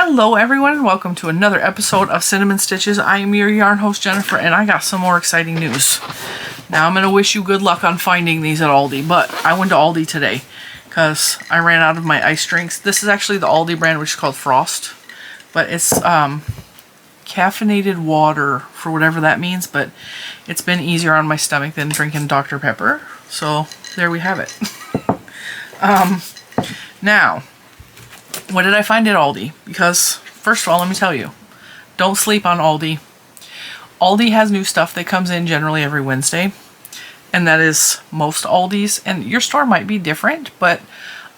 Hello everyone and welcome to another episode of Cinnamon Stitches. I am your yarn host Jennifer and I got some more exciting news. Now I'm going to wish you good luck on finding these at Aldi, but I went to Aldi today because I ran out of my ice drinks. This is actually the Aldi brand, which is called Frost, but it's caffeinated water for whatever that means, but it's been easier on my stomach than drinking Dr. Pepper. So there we have it. Now, what did I find at Aldi? Because, first of all, let me tell you, don't sleep on Aldi. Aldi has new stuff that comes in generally every Wednesday, and that is most Aldis, and your store might be different, but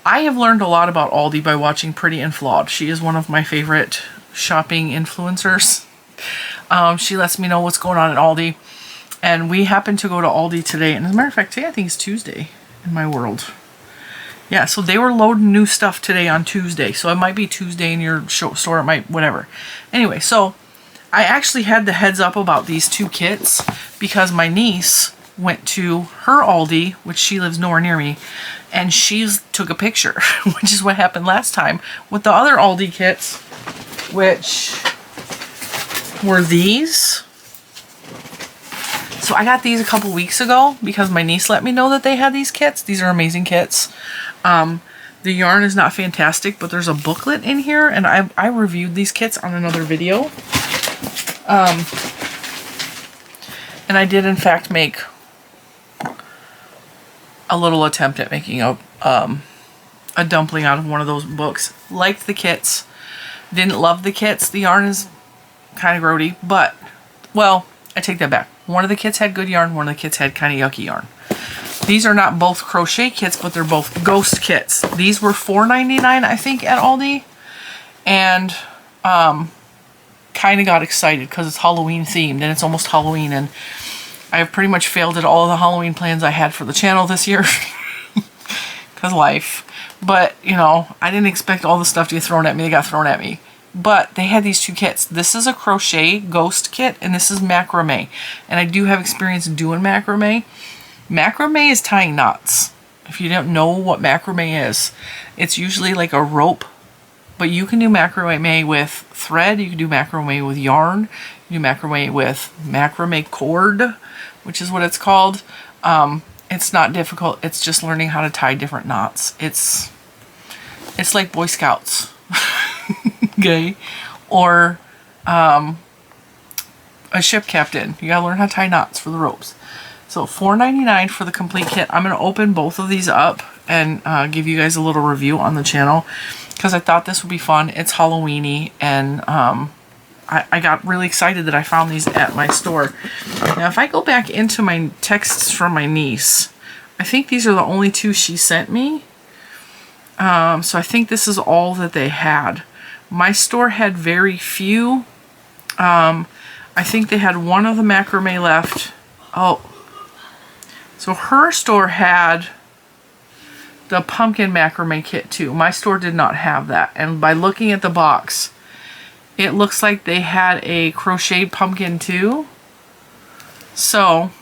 I have learned a lot about Aldi by watching Pretty and Flawed. She is one of my favorite shopping influencers. She lets me know what's going on at Aldi, and we happened to go to Aldi today, and as a matter of fact, today I think it's Tuesday in my world. Yeah, so they were loading new stuff today on Tuesday. So it might be Tuesday in your store, it might, whatever. Anyway, so I actually had the heads up about these two kits because my niece went to her Aldi, which she lives nowhere near me, and she took a picture, which is what happened last time with the other Aldi kits, which were these. So I got these a couple weeks ago because my niece let me know that they had these kits. These are amazing kits. The yarn is not fantastic, but there's a booklet in here, and I reviewed these kits on another video. And I did in fact make a little attempt at making a dumpling out of one of those books. Liked the kits. Didn't love the kits. The yarn is kind of grody, but, well, I take that back. One of the kits had good yarn, one of the kits had kind of yucky yarn. These are not both crochet kits, but they're both ghost kits. These were $4.99, I think, at Aldi. And kind of got excited because it's Halloween themed and it's almost Halloween. And I have pretty much failed at all of the Halloween plans I had for the channel this year. Because life. But, you know, I didn't expect all the stuff to get thrown at me. They got thrown at me. But they had these two kits. This is a crochet ghost kit and this is macrame. And I do have experience doing macrame. Macrame is tying knots. If you don't know what macrame is, it's usually like a rope, but you can do macrame with thread, you can do macrame with yarn, you can do macrame with macrame cord, which is what it's called. It's not difficult, it's just learning how to tie different knots. It's like Boy Scouts, okay? Or a ship captain. You gotta learn how to tie knots for the ropes. So $4.99 for the complete kit. I'm going to open both of these up and give you guys a little review on the channel because I thought this would be fun. It's Halloween-y, and I got really excited that I found these at my store. Now, if I go back into my texts from my niece, I think these are the only two she sent me. So I think this is all that they had. My store had very few. I think they had one of the macrame left. Oh. So her store had the pumpkin macrame kit too. My store did not have that. And by looking at the box, it looks like they had a crocheted pumpkin too. So,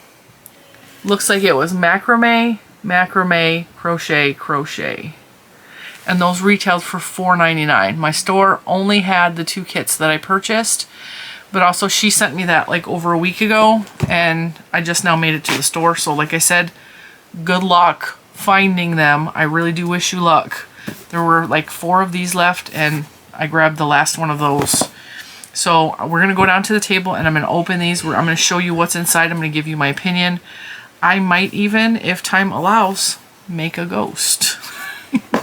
looks like it was macrame, macrame, crochet, crochet. And those retailed for $4.99. My store only had the two kits that I purchased. But also she sent me that like over a week ago and I just now made it to the store. So like I said, good luck finding them. I really do wish you luck. There were like 4 of these left and I grabbed the last one of those. So we're going to go down to the table and I'm going to open these. I'm going to show you what's inside. I'm going to give you my opinion. I might even, if time allows, make a ghost.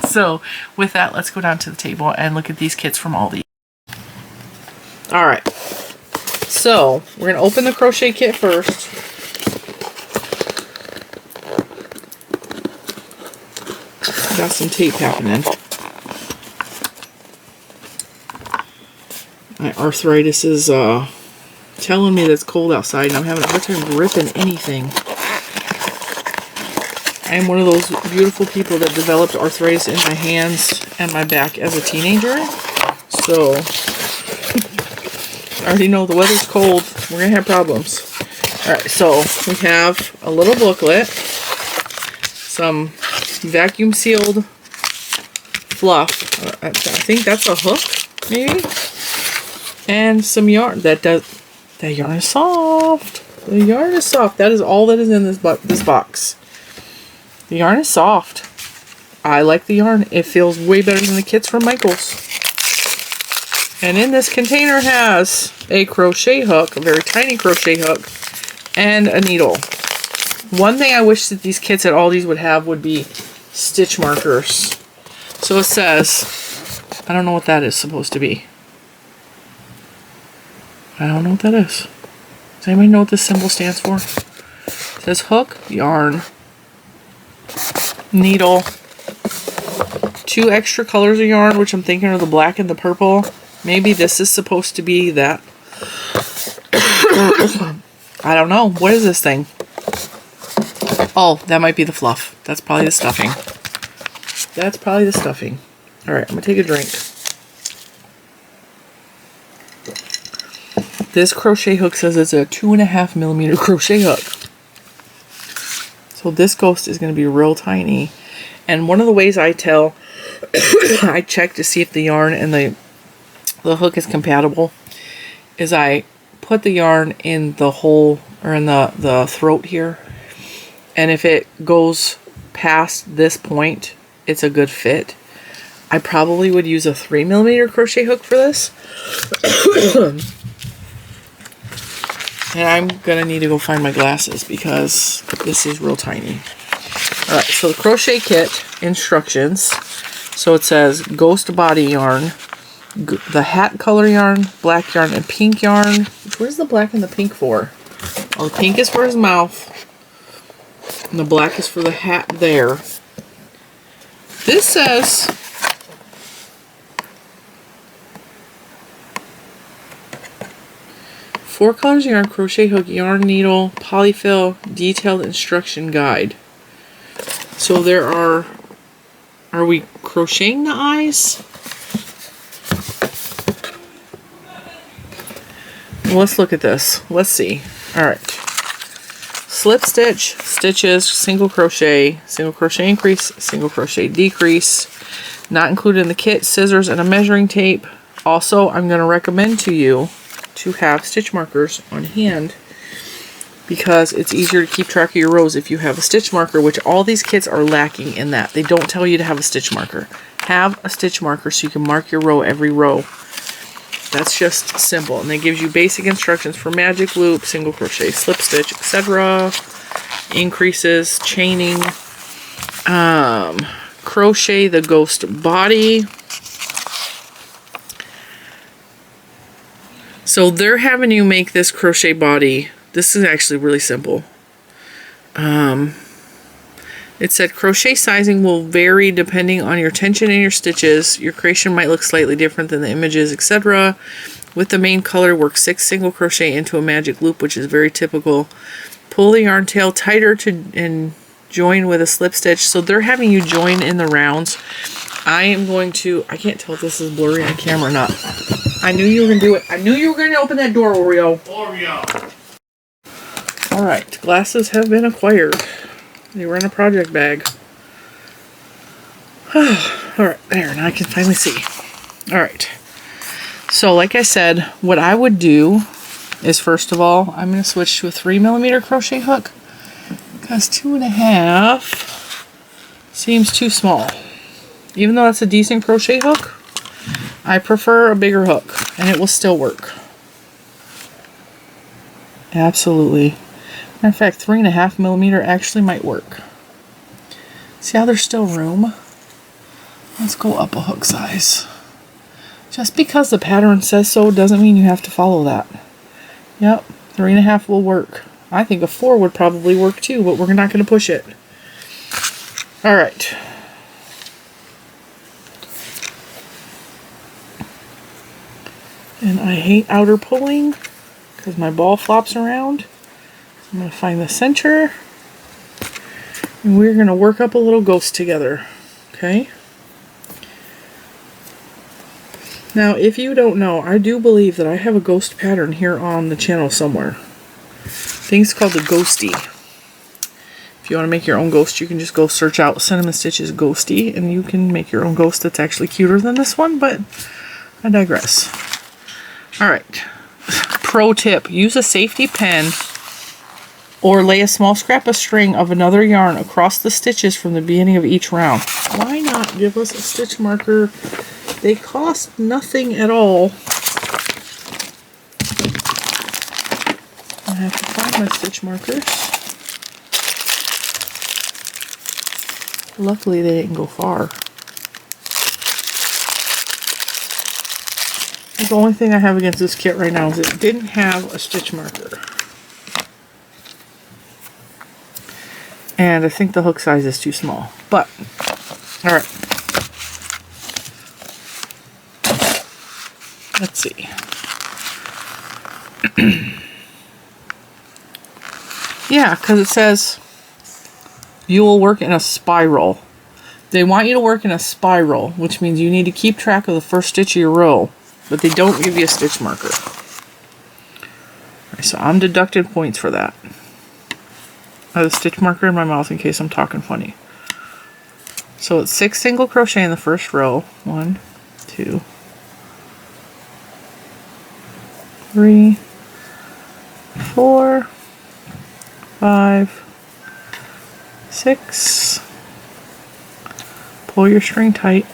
So with that, let's go down to the table and look at these kits from Aldi. Alright. So, we're going to open the crochet kit first. Got some tape happening. My arthritis is telling me that it's cold outside and I'm having a hard time gripping anything. I am one of those beautiful people that developed arthritis in my hands and my back as a teenager. So, I already know the weather's cold. We're going to have problems. Alright, so we have a little booklet, some vacuum sealed fluff. I think that's a hook. maybe, and some yarn. That yarn is soft. The yarn is soft. That is all that is in this box. The yarn is soft. I like the yarn. It feels way better than the kits from Michaels. And in this container has a crochet hook, a very tiny crochet hook, and a needle. One thing I wish that these kits at Aldi's would have would be stitch markers. So it says, I don't know what that is supposed to be. I don't know what that is. Does anybody know what this symbol stands for? It says hook, yarn, needle, 2 extra colors of yarn, which I'm thinking are the black and the purple. Maybe this is supposed to be that. I don't know. What is this thing? Oh, that might be the fluff. That's probably the stuffing. That's probably the stuffing. Alright, I'm going to take a drink. This crochet hook says it's a 2.5mm crochet hook. So this ghost is going to be real tiny. And one of the ways I tell, I check to see if the yarn and the hook is compatible, is I put the yarn in the hole, or in the throat here. And if it goes past this point, it's a good fit. I probably would use a 3mm crochet hook for this. And I'm gonna need to go find my glasses because this is real tiny. Alright, so the crochet kit instructions. So it says ghost body yarn, the hat color yarn, black yarn, and pink yarn. What is the black and the pink for? Oh, the pink is for his mouth. And the black is for the hat there. This says four colors of yarn, crochet hook, yarn needle, polyfill, detailed instruction guide. So there are we crocheting the eyes? Well, let's look at this. Let's see. Alright. Slip stitch, stitches, single crochet increase, single crochet decrease. Not included in the kit, scissors and a measuring tape. Also, I'm going to recommend to you to have stitch markers on hand because it's easier to keep track of your rows if you have a stitch marker, which all these kits are lacking in that. They don't tell you to have a stitch marker. Have a stitch marker so you can mark your row every row. That's just simple. And it gives you basic instructions for magic loop, single crochet, slip stitch, etc. Increases, chaining, crochet the ghost body. So they're having you make this crochet body. This is actually really simple. It said crochet sizing will vary depending on your tension in your stitches. Your creation might look slightly different than the images, etc. With the main color, work 6 single crochet into a magic loop, which is very typical. Pull the yarn tail tighter and join with a slip stitch. So they're having you join in the rounds. I am going to, I can't tell if this is blurry on camera or not. I knew you were going to do it. I knew you were going to open that door, Oreo. Alright, glasses have been acquired. They were in a project bag. Alright, there, now I can finally see. Alright. So, like I said, what I would do is, first of all, I'm going to switch to a 3mm crochet hook. Because 2.5 seems too small. Even though that's a decent crochet hook, I prefer a bigger hook, and it will still work. Absolutely. Matter of fact, 3.5mm actually might work. See how there's still room? Let's go up a hook size. Just because the pattern says so doesn't mean you have to follow that. Yep, 3.5 will work. I think a 4 would probably work too, but we're not going to push it. Alright. And I hate outer pulling because my ball flops around. I'm going to find the center. And we're going to work up a little ghost together. Okay? Now, if you don't know, I do believe that I have a ghost pattern here on the channel somewhere. I think it's called the Ghosty. If you want to make your own ghost, you can just go search out Cinnamon Stitches Ghosty, and you can make your own ghost that's actually cuter than this one, but I digress. All right. Pro tip, use a safety pin or lay a small scrap of string of another yarn across the stitches from the beginning of each round. Why not give us a stitch marker? They cost nothing at all. I have to find my stitch markers. Luckily they didn't go far. The only thing I have against this kit right now is it didn't have a stitch marker. And I think the hook size is too small. But, alright. Let's see. Yeah, because it says you will work in a spiral. They want you to work in a spiral, which means you need to keep track of the first stitch of your row, but they don't give you a stitch marker. Right, so I'm deducting points for that. I have a stitch marker in my mouth in case I'm talking funny. So it's 6 single crochet in the first row. 1, 2, 3, 4, 5, 6. Pull your string tight.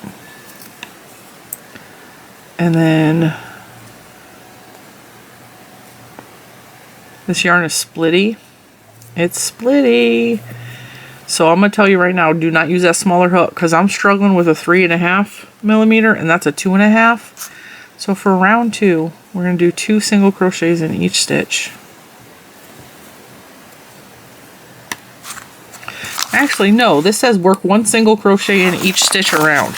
And then this yarn is splitty. It's splitty. So I'm going to tell you right now, do not use that smaller hook because I'm struggling with a 3.5 millimeter and that's a 2.5. So for round 2, we're going to do 2 single crochets in each stitch. Actually, no, this says work 1 single crochet in each stitch around.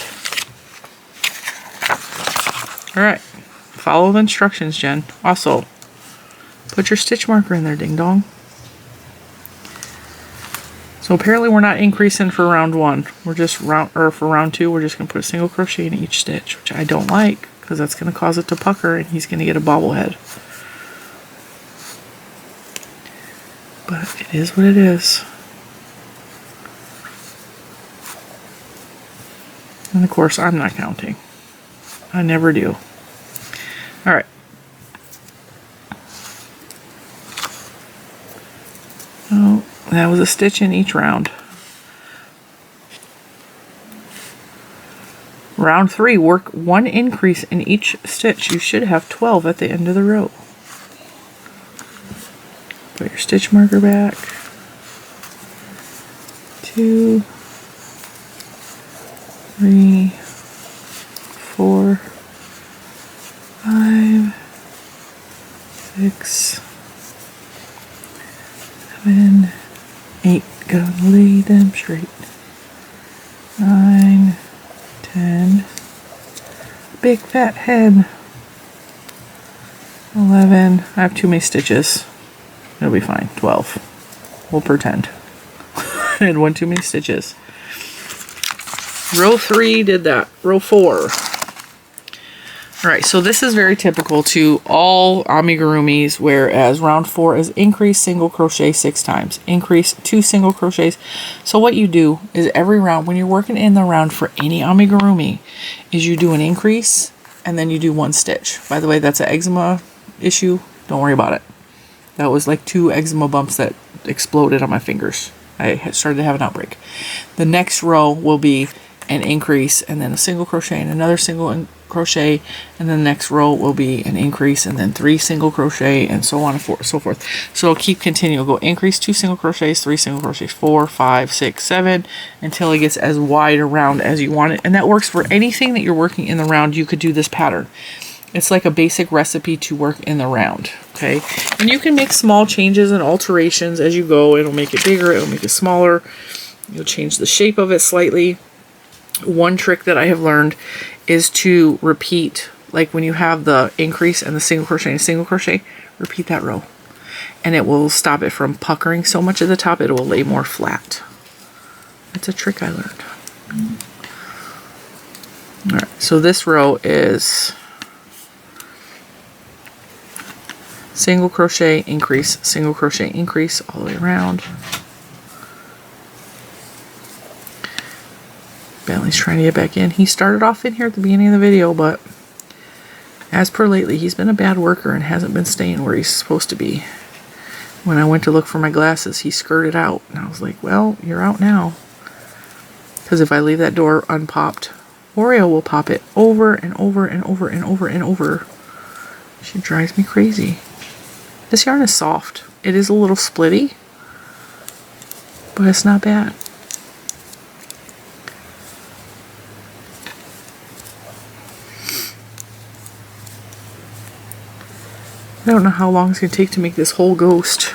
Alright, follow the instructions, Jen. Also, put your stitch marker in there, ding dong. So apparently we're not increasing for round 1. We're just for round 2, we're just going to put a single crochet in each stitch, which I don't like because that's going to cause it to pucker and he's going to get a bobblehead. But it is what it is. And of course, I'm not counting. I never do. Alright. Oh, that was a stitch in each round. Round 3, work 1 increase in each stitch. You should have 12 at the end of the row. Put your stitch marker back. 2, 3, 4, 5, 6, 7, 8. Gotta lay them straight. 9, 10. Big fat head. 11. I have too many stitches. It'll be fine. 12. We'll pretend. I had one too many stitches. Row 3 did that. Row 4. Alright, so this is very typical to all amigurumis, whereas round 4 is increase single crochet 6 times. Increase 2 single crochets. So what you do is every round, when you're working in the round for any amigurumi, is you do an increase and then you do 1 stitch. By the way, that's an eczema issue. Don't worry about it. That was like 2 eczema bumps that exploded on my fingers. I started to have an outbreak. The next row will be an increase and then a single crochet and another single crochet, and then the next row will be an increase and then 3 single crochet and so on and so forth. So it'll keep continuing. Go increase 2 single crochets, 3 single crochets, 4, 5, 6, 7 until it gets as wide around as you want it. And that works for anything that you're working in the round. You could do this pattern. It's like a basic recipe to work in the round, okay? And you can make small changes and alterations as you go. It'll make it bigger, it'll make it smaller. You'll change the shape of it slightly. One trick that I have learned is to repeat, like when you have the increase and the single crochet and single crochet, repeat that row. And it will stop it from puckering so much at the top, it will lay more flat. That's a trick I learned. Alright, so this row is single crochet, increase, single crochet, increase all the way around. Bentley's trying to get back in. He started off in here at the beginning of the video, but As per lately, he's been a bad worker and hasn't been staying where he's supposed to be. When I went to look for my glasses, he skirted out. And I was like, well, you're out now. Because if I leave that door unpopped, Oreo will pop it over and over and over and over and over. She drives me crazy. This yarn is soft. It is a little splitty, but it's not bad. I don't know how long it's going to take to make this whole ghost.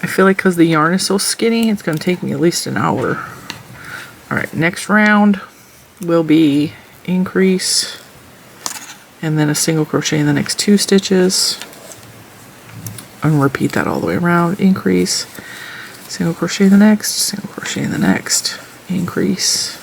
I feel like because the yarn is so skinny, it's going to take me at least an hour. Alright, next round will be increase, and then a single crochet in the next 2 stitches. And repeat that all the way around. Increase, single crochet in the next, single crochet in the next, increase.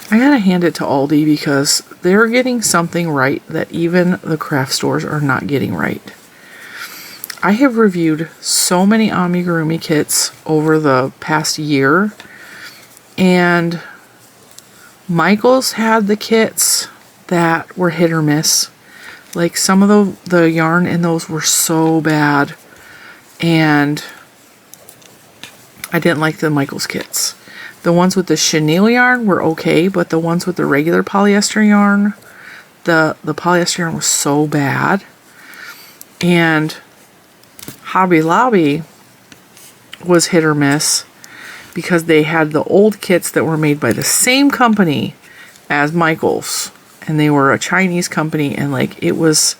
I gotta hand it to Aldi because they're getting something right that even the craft stores are not getting right. I have reviewed so many amigurumi kits over the past year, and Michael's had the kits that were hit or miss. Like some of the yarn in those were so bad, and I didn't like the Michael's kits. The ones with the chenille yarn were okay, but the ones with the regular polyester yarn, the polyester yarn was so bad. And Hobby Lobby was hit or miss because they had the old kits that were made by the same company as Michael's, and they were a Chinese company, and like it was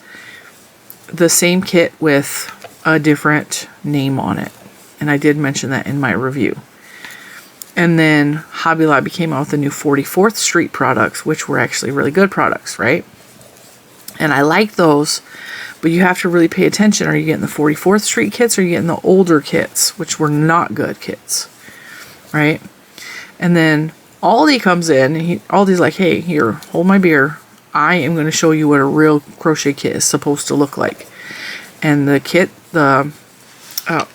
the same kit with a different name on it. And I did mention that in my review. And then Hobby Lobby came out with the new 44th Street products, which were actually really good products, right? And I like those, but you have to really pay attention. Are you getting the 44th Street kits, or are you getting the older kits, which were not good kits, right? And then Aldi comes in, and Aldi's like, hey, here, hold my beer. I am going to show you what a real crochet kit is supposed to look like. And the kit,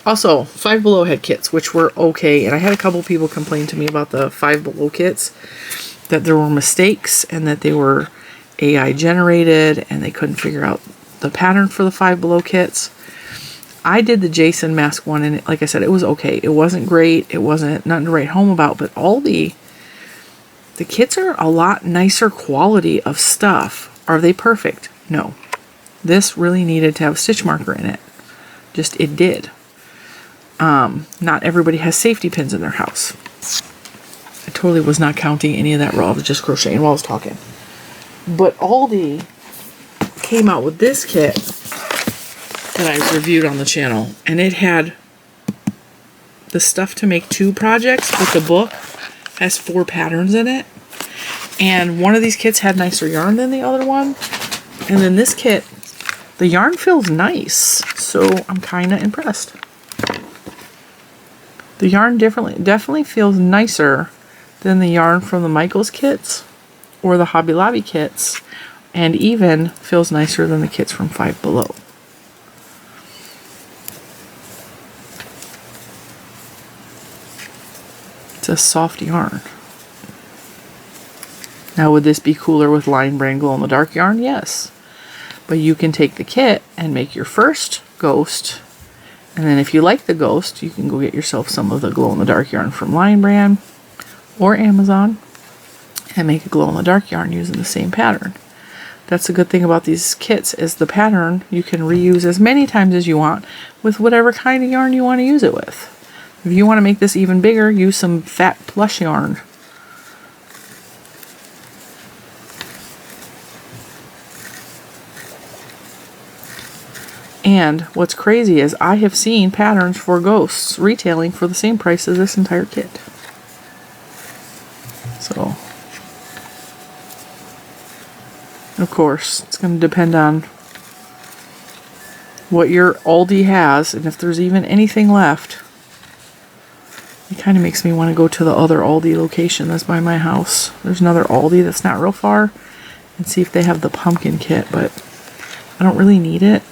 also, Five Below had kits, which were okay, and I had a couple people complain to me about the Five Below kits, that there were mistakes, and that they were AI generated, and they couldn't figure out the pattern for the Five Below kits. I did the Jason mask one, and like I said, it was okay. It wasn't great, it wasn't nothing to write home about, but Aldi, the kits are a lot nicer quality of stuff. Are they perfect? No. This really needed to have a stitch marker in it. Just, it did. Not everybody has safety pins in their house. I totally was not counting any of that raw. I was just crocheting while I was talking. But Aldi came out with this kit that I reviewed on the channel, and it had the stuff to make 2 projects, but the book has 4 patterns in it. And one of these kits had nicer yarn than the other one. And then this kit, the yarn feels nice, so I'm kind of impressed. The yarn definitely feels nicer than the yarn from the Michael's kits or the Hobby Lobby kits, and even feels nicer than the kits from Five Below. It's a soft yarn. Now, would this be cooler with Lion Brand Glow in the Dark yarn? Yes. But you can take the kit and make your first ghost, and then if you like the ghost, you can go get yourself some of the Glow in the Dark yarn from Lion Brand or Amazon and make a Glow in the Dark yarn using the same pattern. That's the good thing about these kits, is the pattern you can reuse as many times as you want with whatever kind of yarn you want to use it with. If you want to make this even bigger, use some fat plush yarn. And what's crazy is I have seen patterns for ghosts retailing for the same price as this entire kit. So, of course, it's going to depend on what your Aldi has, and if there's even anything left. It kind of makes me want to go to the other Aldi location that's by my house. There's another Aldi that's not real far, and see if they have the pumpkin kit, but I don't really need it,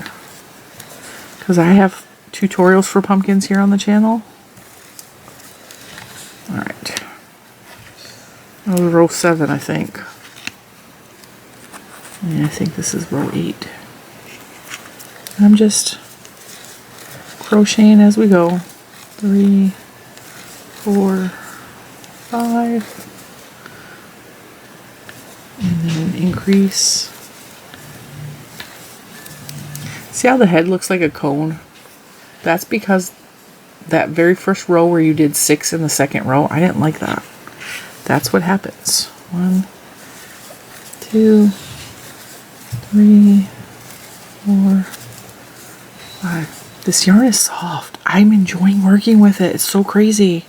because I have tutorials for pumpkins here on the channel. Alright. That was row 7, I think. And I think this is row 8. I'm just crocheting as we go. 3, 4, 5. And then increase. See how the head looks like a cone? That's because that very first row where you did 6 in the second row, I didn't like that. That's what happens. 1, 2, 3, 4, 5. This yarn is soft. I'm enjoying working with it. It's so crazy.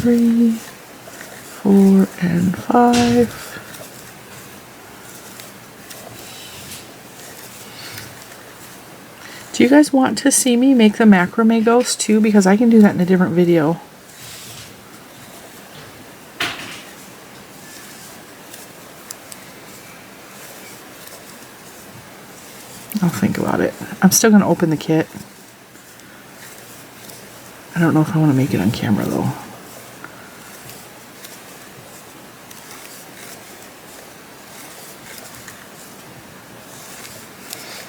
Three, 4, and 5. Do you guys want to see me make the macrame ghost too? Because I can do that in a different video. I'll think about it. I'm still going to open the kit. I don't know if I want to make it on camera though.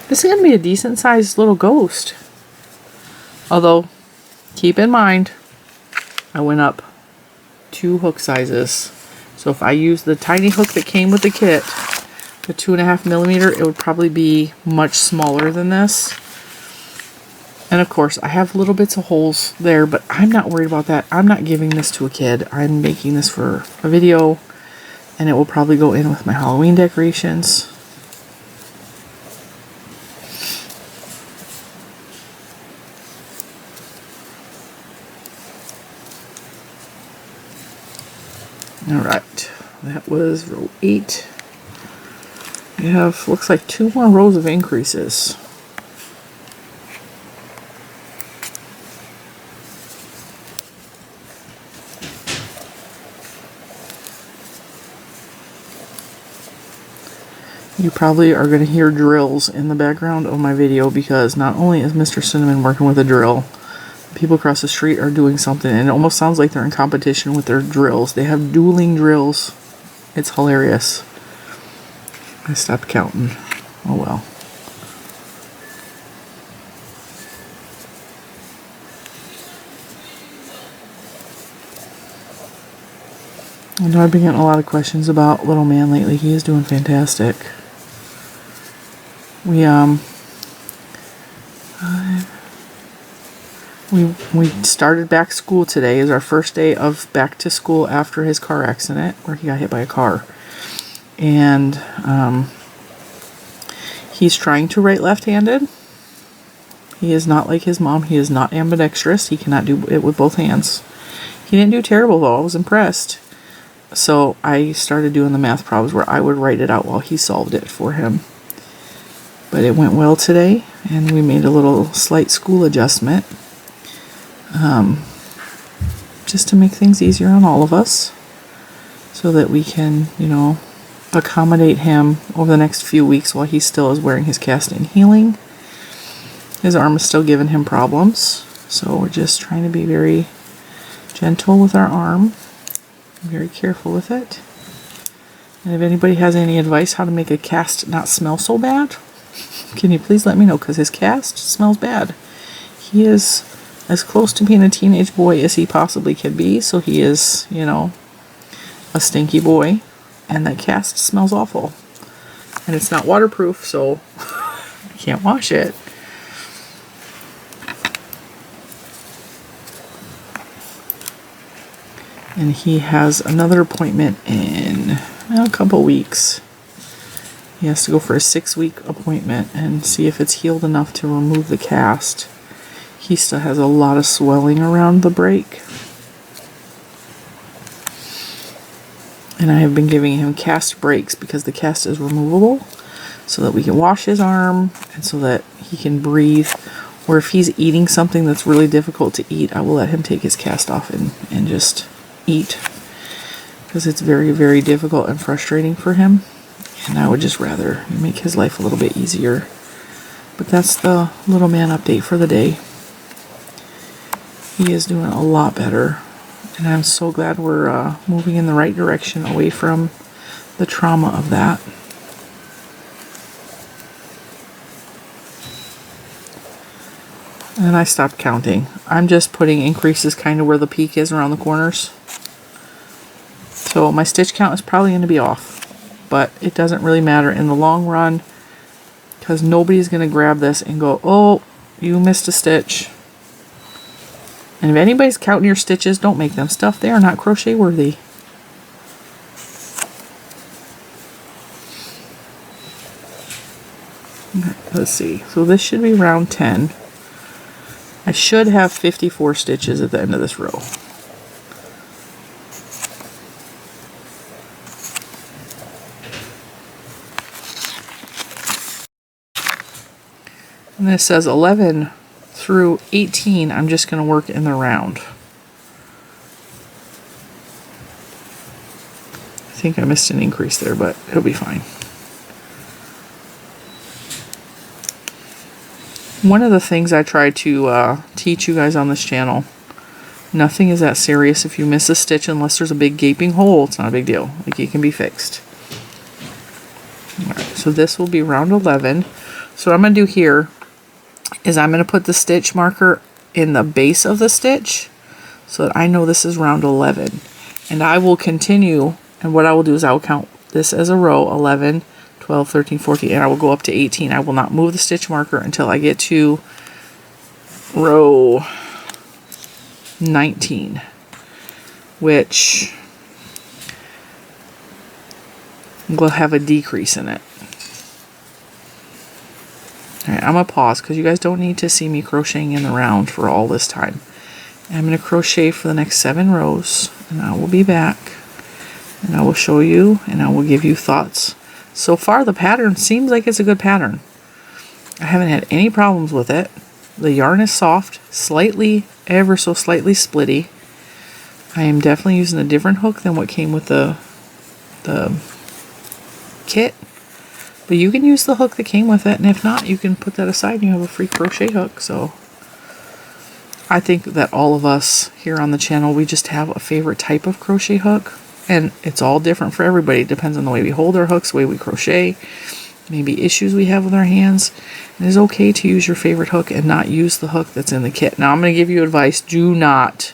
This is going to be a decent sized little ghost. Although, keep in mind, I went up 2 hook sizes. So if I use the tiny hook that came with the kit, the 2.5mm, it would probably be much smaller than this. And of course, I have little bits of holes there, but I'm not worried about that. I'm not giving this to a kid. I'm making this for a video, and it will probably go in with my Halloween decorations. Alright, that was row 8. We have, looks like 2 more rows of increases. You probably are going to hear drills in the background of my video because not only is Mr. Cinnamon working with a drill, people across the street are doing something, and it almost sounds like they're in competition with their drills. They have dueling drills. It's hilarious. I stopped counting. Oh well. I know I've been getting a lot of questions about Little Man lately. He is doing fantastic. We started back school today. Is our first day of back to school after his car accident where he got hit by a car. And he's trying to write left-handed. He is not like his mom. He is not ambidextrous. He cannot do it with both hands. He didn't do terrible though. I was impressed. So I started doing the math problems where I would write it out while he solved it for him. But it went well today, and we made a little slight school adjustment. Just to make things easier on all of us, so that we can, you know, accommodate him over the next few weeks while he still is wearing his cast and healing. His arm is still giving him problems, so we're just trying to be very gentle with our arm, very careful with it. And if anybody has any advice how to make a cast not smell so bad, can you please let me know, because his cast smells bad. He is as close to being a teenage boy as he possibly can be, so he is, you know, a stinky boy, and that cast smells awful. And it's not waterproof, so I can't wash it. And he has another appointment in a couple weeks. He has to go for a 6-week appointment and see if it's healed enough to remove the cast. He still has a lot of swelling around the break. And I have been giving him cast breaks because the cast is removable, so that we can wash his arm and so that he can breathe. Or if he's eating something that's really difficult to eat, I will let him take his cast off and just eat, because it's very, very difficult and frustrating for him And I would just rather make his life a little bit easier. But that's the little man update for the day. He is doing a lot better. And I'm so glad we're moving in the right direction away from the trauma of that. And I stopped counting. I'm just putting increases kind of where the peak is around the corners. So my stitch count is probably going to be off. But it doesn't really matter in the long run, because nobody's going to grab this and go, oh, you missed a stitch. And if anybody's counting your stitches, don't make them stuff. They are not crochet worthy. Okay, let's see. So this should be round 10. I should have 54 stitches at the end of this row. And this says 11 through 18, I'm just going to work in the round. I think I missed an increase there, but it'll be fine. One of the things I try to teach you guys on this channel, nothing is that serious. If you miss a stitch, unless there's a big gaping hole, it's not a big deal. Like, it can be fixed. Alright, so this will be round 11. So what I'm going to do here is I'm going to put the stitch marker in the base of the stitch so that I know this is round 11. And I will continue, and what I will do is I will count this as a row, 11, 12, 13, 14, and I will go up to 18. I will not move the stitch marker until I get to row 19, which will have a decrease in it. Alright, I'm going to pause because you guys don't need to see me crocheting in the round for all this time. And I'm going to crochet for the next 7 rows, and I will be back, and I will show you, and I will give you thoughts. So far the pattern seems like it's a good pattern. I haven't had any problems with it. The yarn is soft, slightly, ever so slightly splitty. I am definitely using a different hook than what came with the kit. But you can use the hook that came with it, and if not, you can put that aside and you have a free crochet hook. So I think that all of us here on the channel, we just have a favorite type of crochet hook, and it's all different for everybody. It depends on the way we hold our hooks, the way we crochet, maybe issues we have with our hands. It is okay to use your favorite hook and not use the hook that's in the kit. Now I'm going to give you advice. Do not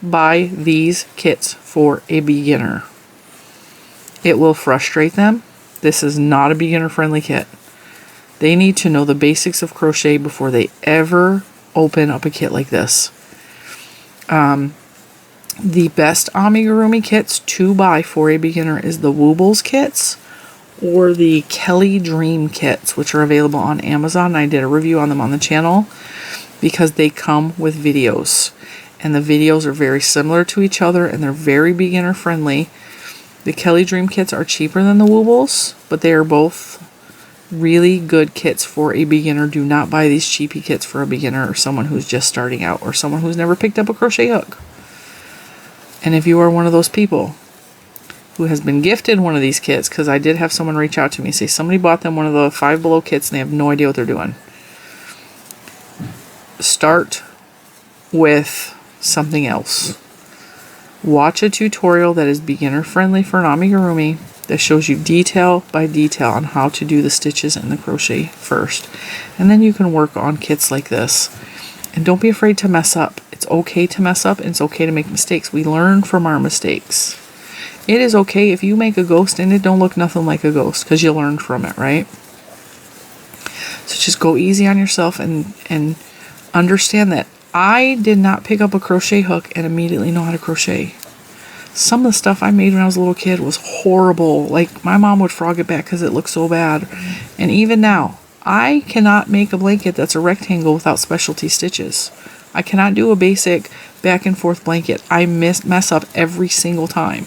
buy these kits for a beginner. It will frustrate them. This is not a beginner-friendly kit. They need to know the basics of crochet before they ever open up a kit like this. The best amigurumi kits to buy for a beginner is the Woobles kits or the Kelly Dream kits, which are available on Amazon. I did a review on them on the channel because they come with videos. And the videos are very similar to each other, and they're very beginner-friendly. The Kelly Dream kits are cheaper than the Woobles, but they are both really good kits for a beginner. Do not buy these cheapy kits for a beginner or someone who's just starting out or someone who's never picked up a crochet hook. And if you are one of those people who has been gifted one of these kits, because I did have someone reach out to me and say somebody bought them one of the Five Below kits and they have no idea what they're doing. Start with something else. Watch a tutorial that is beginner friendly for an amigurumi that shows you detail by detail on how to do the stitches and the crochet first. And then you can work on kits like this. And don't be afraid to mess up. It's okay to mess up and it's okay to make mistakes. We learn from our mistakes. It is okay if you make a ghost and it don't look nothing like a ghost because you learned from it, right? So just go easy on yourself and understand that I did not pick up a crochet hook and immediately know how to crochet. Some of the stuff I made when I was a little kid was horrible. Like, my mom would frog it back because it looked so bad. And even now, I cannot make a blanket that's a rectangle without specialty stitches. I cannot do a basic back and forth blanket. I mess up every single time.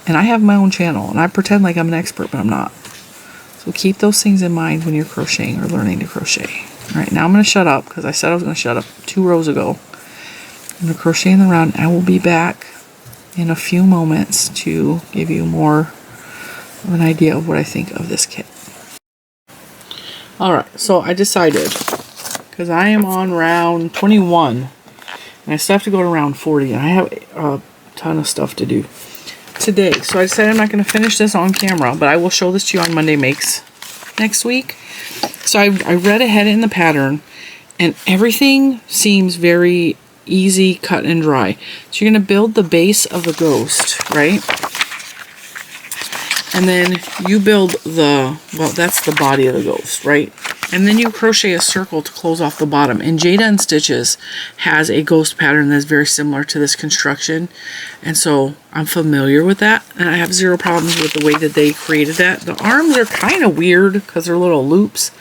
And I have my own channel, and I pretend like I'm an expert, but I'm not. So keep those things in mind when you're crocheting or learning to crochet. Alright, now I'm going to shut up because I said I was going to shut up 2 rows ago. I'm going to crochet in the round. I will be back in a few moments to give you more of an idea of what I think of this kit. Alright, so I decided, because I am on round 21, and I still have to go to round 40, and I have a ton of stuff to do today. So I decided I'm not going to finish this on camera, but I will show this to you on Monday Makes next week. So I read ahead in the pattern, and everything seems very easy, cut and dry. So you're going to build the base of the ghost, right? And then you build the, well, that's the body of the ghost, right? And then you crochet a circle to close off the bottom. And Lilo N Stitches has a ghost pattern that's very similar to this construction. And so I'm familiar with that. And I have zero problems with the way that they created that. The arms are kind of weird because they're little loops.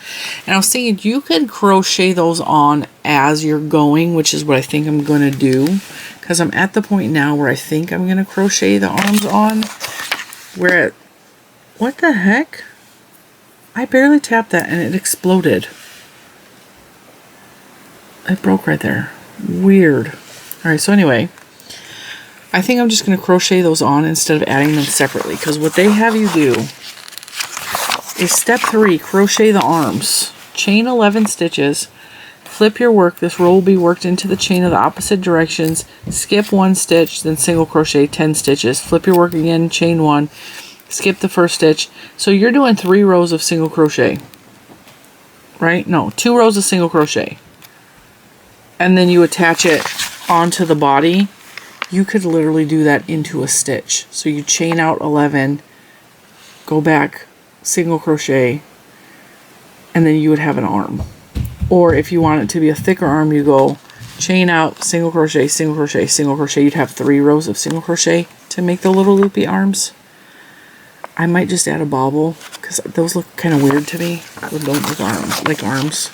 And I was thinking you could crochet those on as you're going, which is what I think I'm going to do. Because I'm at the point now where I think I'm going to crochet the arms on. Where, what the heck? I barely tapped that and it exploded. It broke right there. Weird. Alright, so anyway, I think I'm just going to crochet those on instead of adding them separately. Because what they have you do is step 3, crochet the arms. Chain 11 stitches. Flip your work. This row will be worked into the chain of the opposite directions. Skip 1 stitch, then single crochet 10 stitches. Flip your work again, chain 1. Skip the first stitch. So you're doing 3 rows of single crochet, right? No, 2 rows of single crochet. And then you attach it onto the body. You could literally do that into a stitch. So you chain out 11, go back, single crochet, and then you would have an arm. Or if you want it to be a thicker arm, you go chain out, single crochet, single crochet, single crochet. You'd have 3 rows of single crochet to make the little loopy arms. I might just add a bobble because those look kind of weird to me. They don't look like arms.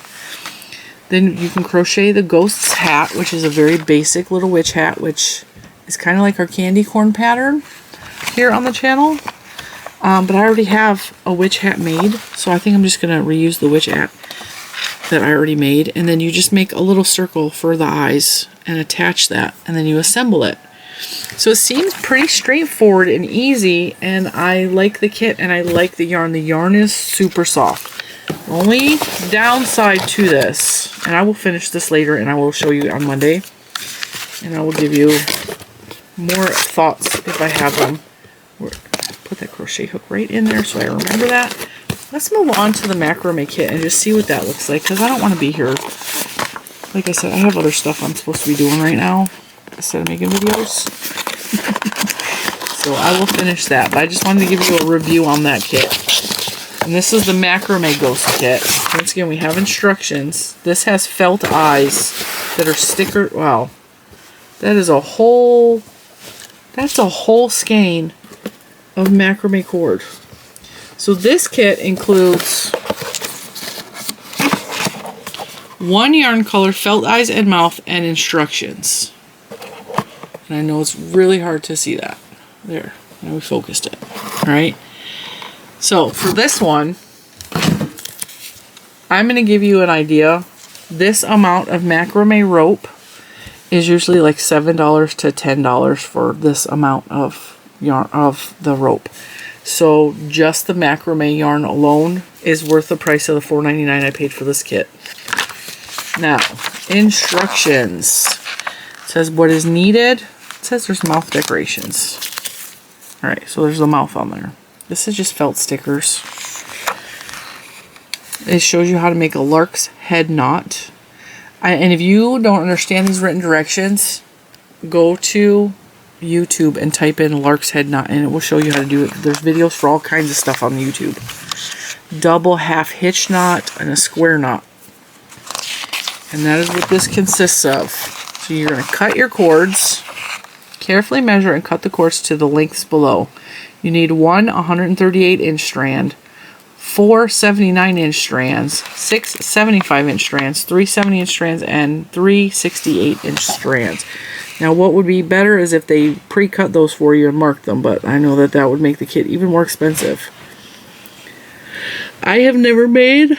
Then you can crochet the ghost's hat, which is a very basic little witch hat, which is kind of like our candy corn pattern here on the channel. But I already have a witch hat made, so I think I'm just going to reuse the witch hat that I already made. And then you just make a little circle for the eyes and attach that, and then you assemble it. So it seems pretty straightforward and easy, and I like the kit and I like the yarn. The yarn is super soft. The only downside to this, and I will finish this later and I will show you on Monday, and I will give you more thoughts if I have them. Put that crochet hook right in there so I remember that. Let's move on to the macrame kit and just see what that looks like, because I don't want to be here. Like I said, I have other stuff I'm supposed to be doing right now instead of making videos. So I will finish that, but I just wanted to give you a review on that kit. And this is the macrame ghost kit. Once again, we have instructions. This has felt eyes that are sticker. Wow, that is a whole, that's a whole skein of macrame cord. So this kit includes 1 yarn color, felt eyes and mouth, and instructions. And I know it's really hard to see that. There, now we focused it. Alright. So for this one, I'm going to give you an idea. This amount of macrame rope is usually like $7 to $10 for this amount of yarn of the rope. So just the macrame yarn alone is worth the price of the $4.99 I paid for this kit. Now, instructions. It says what is needed. It says there's mouth decorations. Alright, so there's the mouth on there. This is just felt stickers. It shows you how to make a lark's head knot. And if you don't understand these written directions, go to YouTube and type in lark's head knot and it will show you how to do it. There's videos for all kinds of stuff on YouTube. Double half hitch knot and a square knot. And that is what this consists of. So you're going to cut your cords, carefully measure and cut the cords to the lengths below. You need 1 138-inch strand, 4 79-inch strands, 6 75-inch strands, 3 70-inch strands, and 3 68-inch strands. Now what would be better is if they pre-cut those for you and marked them, but I know that that would make the kit even more expensive. I have never made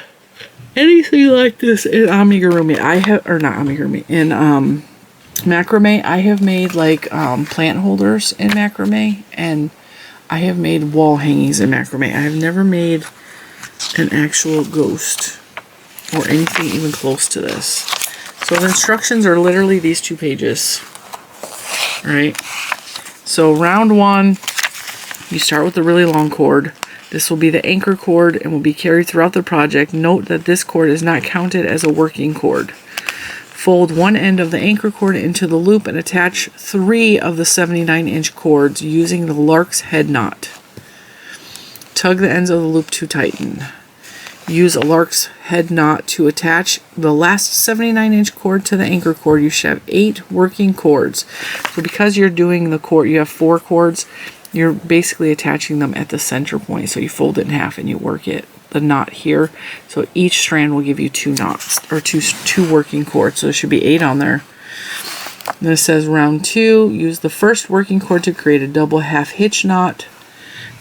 anything like this in amigurumi. I have, or not amigurumi, in macrame. I have made like plant holders in macrame, and I have made wall hangings in macrame. I have never made an actual ghost or anything even close to this. So the instructions are literally these 2 pages. Right? So round 1, you start with the really long cord. This will be the anchor cord and will be carried throughout the project. Note that this cord is not counted as a working cord. Fold one end of the anchor cord into the loop and attach 3 of the 79-inch cords using the Lark's head knot. Tug the ends of the loop to tighten. Use a Lark's head knot to attach the last 79-inch cord to the anchor cord. You should have 8 working cords. So because you're doing the cord, you have 4 cords, you're basically attaching them at the center point. So you fold it in half and you work it, the knot here. So each strand will give you 2 knots, or two working cords. So there should be 8 on there. And it says round 2, use the first working cord to create a double half hitch knot.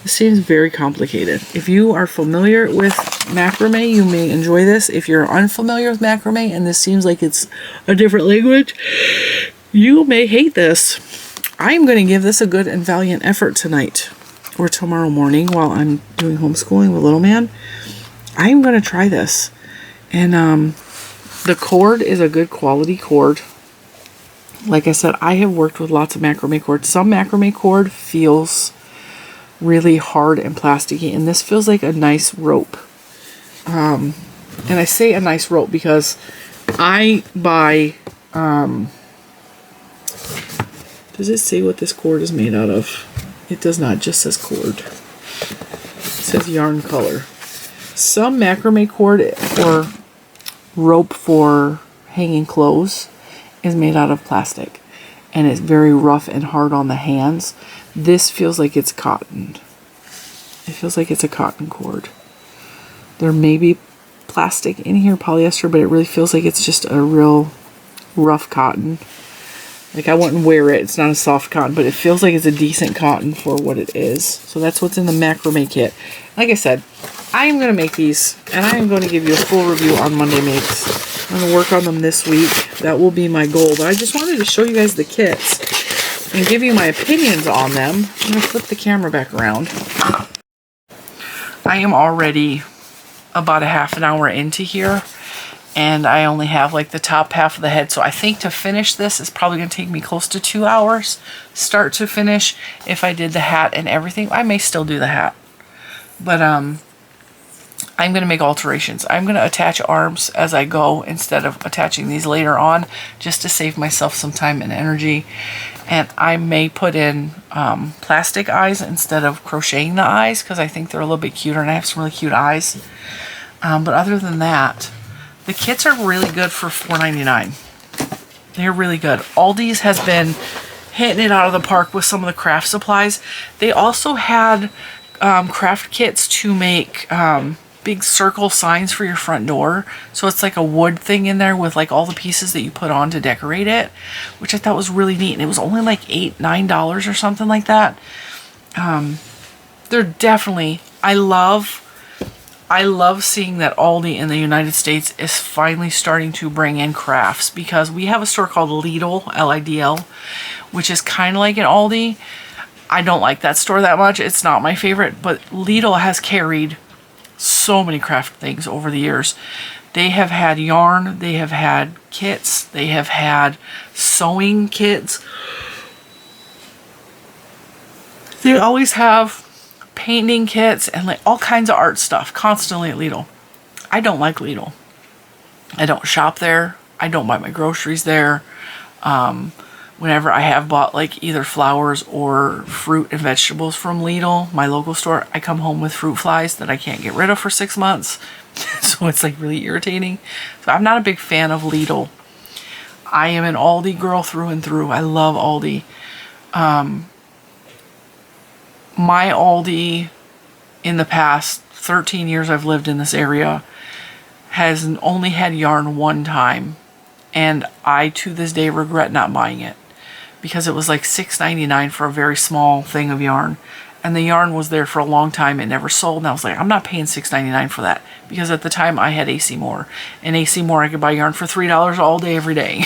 This seems very complicated. If you are familiar with macrame, you may enjoy this. If you're unfamiliar with macrame and this seems like it's a different language, you may hate this. I'm going to give this a good and valiant effort tonight or tomorrow morning while I'm doing homeschooling with little man. I'm going to try this. And the cord is a good quality cord. Like I said, I have worked with lots of macrame cords. Some macrame cord feels really hard and plasticky, and this feels like a nice rope. And I say a nice rope because I buy, does it say what this cord is made out of? It does not, it just says cord. It says yarn color. Some macrame cord or rope for hanging clothes is made out of plastic, and it's very rough and hard on the hands. This feels like it's cotton. It feels like it's a cotton cord. There may be plastic in here, polyester, but it really feels like it's just a real rough cotton. Like I wouldn't wear it. It's not a soft cotton, but it feels like it's a decent cotton for what it is. So that's what's in the macrame kit. Like I said, I am going to make these, and I am going to give you a full review on Monday Makes. I'm going to work on them this week. That will be my goal. But I just wanted to show you guys the kits and give you my opinions on them. I'm going to flip the camera back around. I am already about a half an hour into here, and I only have like the top half of the head. So I think to finish this is probably going to take me close to 2 hours, start to finish. If I did the hat and everything, I may still do the hat. But I'm going to make alterations. I'm going to attach arms as I go instead of attaching these later on, just to save myself some time and energy. And I may put in plastic eyes instead of crocheting the eyes, because I think they're a little bit cuter, and I have some really cute eyes. But other than that, the kits are really good for $4.99. They're really good. Aldi's has been hitting it out of the park with some of the craft supplies. They also had craft kits to make big circle signs for your front door. So it's like a wood thing in there with like all the pieces that you put on to decorate it, which I thought was really neat. And it was only like $9 or something like that. They're definitely, I love seeing that Aldi in the United States is finally starting to bring in crafts, because we have a store called Lidl, L-I-D-L, which is kind of like an Aldi. I don't like that store that much. It's not my favorite, but Lidl has carried so many craft things over the years. They have had yarn, they have had kits, they have had sewing kits. They always have painting kits and like all kinds of art stuff constantly at Lidl. I don't like Lidl. I don't shop there. I don't buy my groceries there. Whenever I have bought like either flowers or fruit and vegetables from Lidl, my local store, I come home with fruit flies that I can't get rid of for 6 months. So it's like really irritating. So I'm not a big fan of Lidl. I am an Aldi girl through and through. I love Aldi. My Aldi in the past 13 years I've lived in this area has only had yarn one time. And I, to this day, regret not buying it, because it was like $6.99 for a very small thing of yarn. And the yarn was there for a long time. It never sold. And I was like, I'm not paying $6.99 for that. Because at the time I had AC Moore. And AC Moore, I could buy yarn for $3 all day, every day.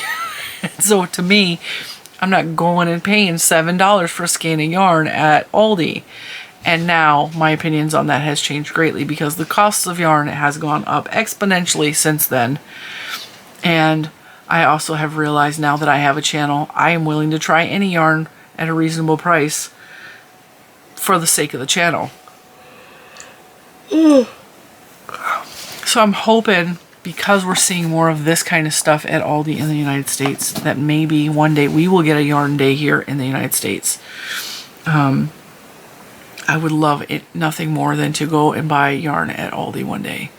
So to me, I'm not going and paying $7 for a skein of yarn at Aldi. And now my opinions on that has changed greatly because the cost of yarn has gone up exponentially since then. And I also have realized now that I have a channel, I am willing to try any yarn at a reasonable price for the sake of the channel. So I'm hoping, because we're seeing more of this kind of stuff at Aldi in the United States, that maybe one day we will get a yarn day here in the United States. I would love it nothing more than to go and buy yarn at Aldi one day.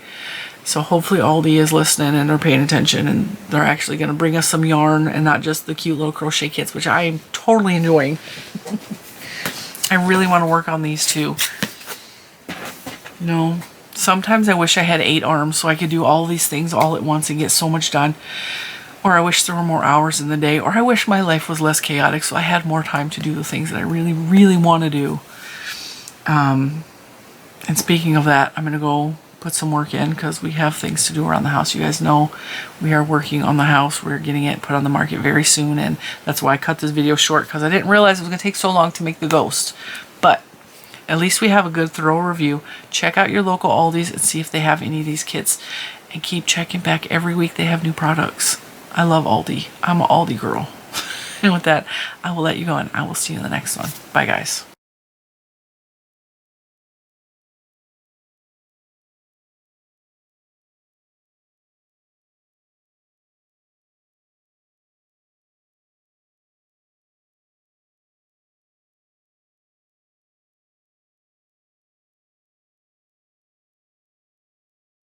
So hopefully Aldi is listening and they're paying attention and they're actually going to bring us some yarn and not just the cute little crochet kits, which I am totally enjoying. I really want to work on these too. You know, sometimes I wish I had 8 arms so I could do all these things all at once and get so much done. Or I wish there were more hours in the day. Or I wish my life was less chaotic so I had more time to do the things that I really, really want to do. And speaking of that, I'm going to go put some work in because we have things to do around the house. You guys know we are working on the house. We're getting it put on the market very soon, and that's why I cut this video short, because I didn't realize it was going to take so long to make the ghost. But at least we have a good thorough review. Check out your local Aldis and see if they have any of these kits, and keep checking back every week. They have new products. I love Aldi. I'm an Aldi girl. And with that, I will let you go, and I will see you in the next one. Bye, guys.